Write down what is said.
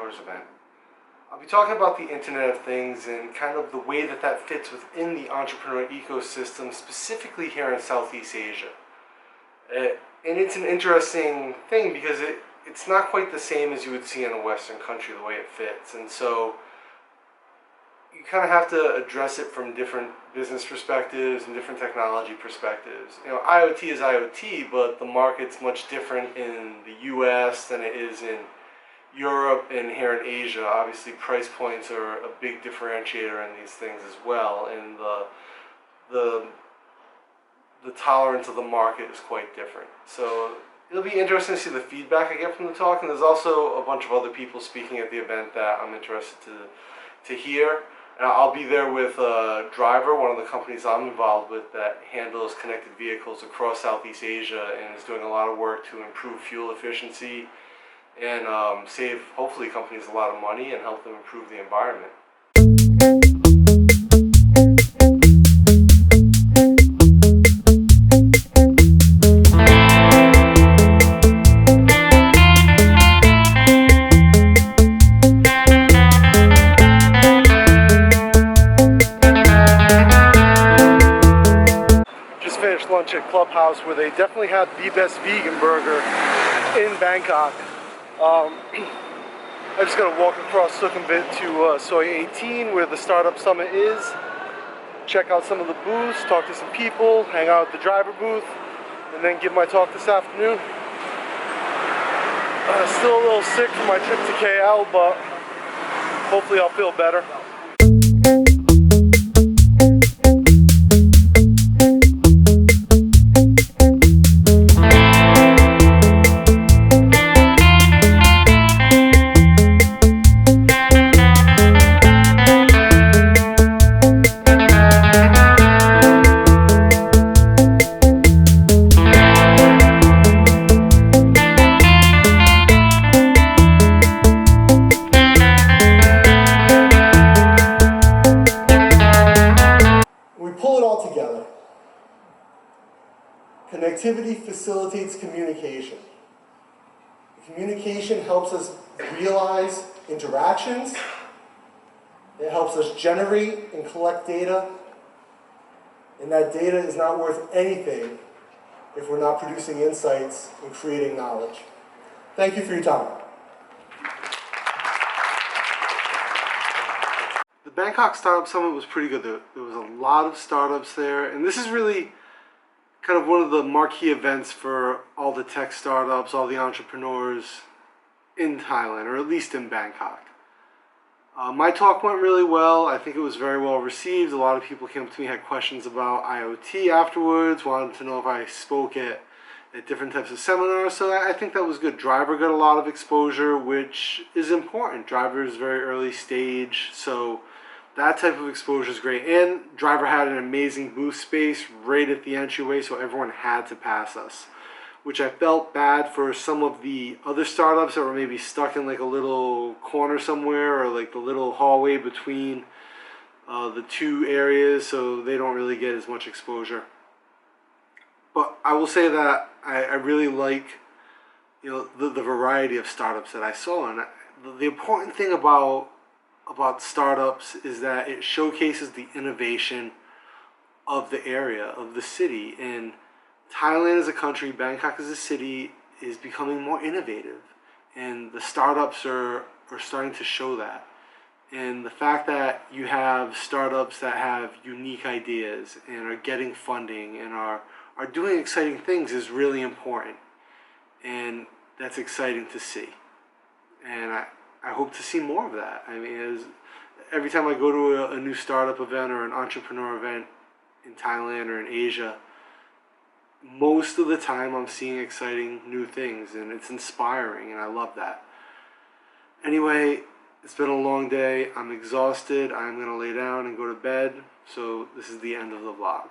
Entrepreneurs event. I'll be talking about the Internet of Things and kind of the way that that fits within the entrepreneur ecosystem, specifically here in Southeast Asia. And it's an interesting thing because it's not quite the same as you would see in a Western country, the way it fits. And so you kind of have to address it from different business perspectives and different technology perspectives. You know, IoT is IoT, but the market's much different in the US than it is in Europe and here in Asia. Obviously, price points are a big differentiator in these things as well, and the tolerance of the market is quite different. So it'll be interesting to see the feedback I get from the talk, and there's also a bunch of other people speaking at the event that I'm interested to hear. I'll be there with Driver, one of the companies I'm involved with that handles connected vehicles across Southeast Asia and is doing a lot of work to improve fuel efficiency and save, hopefully, companies a lot of money and help them improve the environment. Lunch at Clubhouse, where they definitely had the best vegan burger in Bangkok. I just got to walk across Sukhumvit to Soy 18, where the Startup Summit is. Check out some of the booths, talk to some people, hang out at the Driver booth, and then give my talk this afternoon. Still a little sick from my trip to KL, but hopefully I'll feel better. Connectivity facilitates communication. Communication helps us realize interactions. It helps us generate and collect data. And that data is not worth anything if we're not producing insights and creating knowledge. Thank you for your time. The Bangkok Startup Summit was pretty good. There was a lot of startups there, and this is really kind of one of the marquee events for all the tech startups, all the entrepreneurs in Thailand, or at least in Bangkok. My talk went really well. I think it was very well received. A lot of people came up to me, had questions about IoT afterwards, wanted to know if I spoke at different types of seminars. So I think that was good. Driver got a lot of exposure, which is important. Driver is very early stage, so that type of exposure is great. And Driver had an amazing booth space right at the entryway, so everyone had to pass us, which I felt bad for some of the other startups that were maybe stuck in like a little corner somewhere, or like the little hallway between the two areas, so they don't really get as much exposure. But I will say that I really like, the variety of startups that I saw, and the important thing about startups is that it showcases the innovation of the area, of the city. And Thailand as a country, Bangkok as a city, is becoming more innovative, and the startups are starting to show that. And the fact that you have startups that have unique ideas and are getting funding and are doing exciting things is really important, and that's exciting to see. And I hope to see more of that. I mean, every time I go to a new startup event or an entrepreneur event in Thailand or in Asia, most of the time I'm seeing exciting new things, and it's inspiring, and I love that. Anyway, it's been a long day. I'm exhausted. I'm going to lay down and go to bed. So this is the end of the vlog.